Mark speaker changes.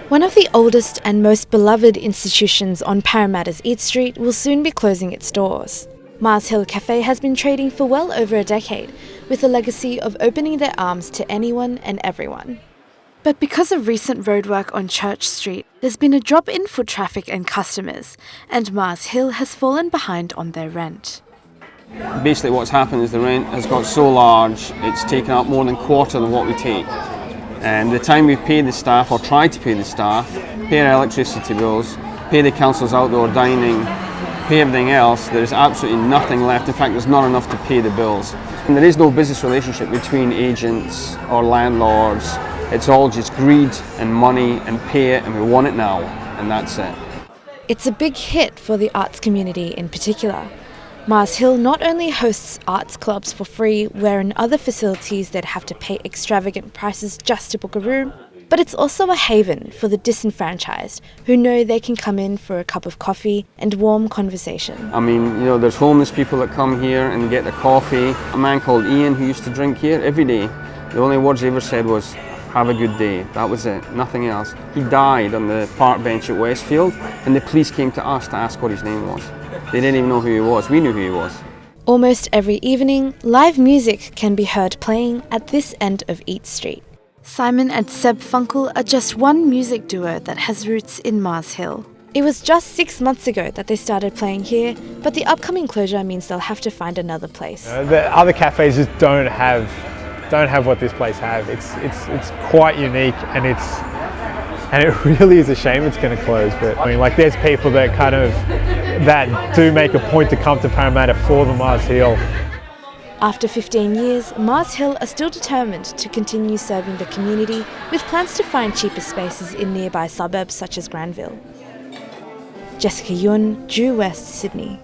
Speaker 1: One of the oldest and most beloved institutions on Parramatta's Eat Street will soon be closing its doors. Mars Hill Cafe has been trading for well over a decade, with a legacy of opening their arms to anyone and everyone. But because of recent roadwork on Church Street, there's been a drop in foot traffic and customers, and Mars Hill has fallen behind on their rent.
Speaker 2: Basically what's happened is the rent has got so large, it's taken up more than a quarter than what we take. And the time we pay the staff, or try to pay the staff, pay our electricity bills, pay the council's outdoor dining, pay everything else, there's absolutely nothing left. In fact, there's not enough to pay the bills. And there is no business relationship between agents or landlords. It's all just greed and money and pay it, and we want it now, and that's it.
Speaker 1: It's a big hit for the arts community in particular. Mars Hill not only hosts arts clubs for free, where in other facilities they'd have to pay extravagant prices just to book a room, but it's also a haven for the disenfranchised who know they can come in for a cup of coffee and warm conversation.
Speaker 2: I mean, there's homeless people that come here and get their coffee. A man called Ian who used to drink here every day. The only words he ever said was, "Have a good day." That was it, nothing else. He died on the park bench at Westfield, and the police came to us to ask what his name was. They didn't even know who he was. We knew who he was.
Speaker 1: Almost every evening, live music can be heard playing at this end of Eat Street. Simon and Seb Funkel are just one music duo that has roots in Mars Hill. It was just 6 months ago that they started playing here, but the upcoming closure means they'll have to find another place.
Speaker 3: The other cafes just don't have what this place has. It's quite unique, and it really is a shame it's going to close. But I mean, like, there's people that that do make a point to come to Parramatta for the Mars Hill.
Speaker 1: After 15 years, Mars Hill are still determined to continue serving the community, with plans to find cheaper spaces in nearby suburbs such as Granville. Jessica Yun, Due West, Sydney.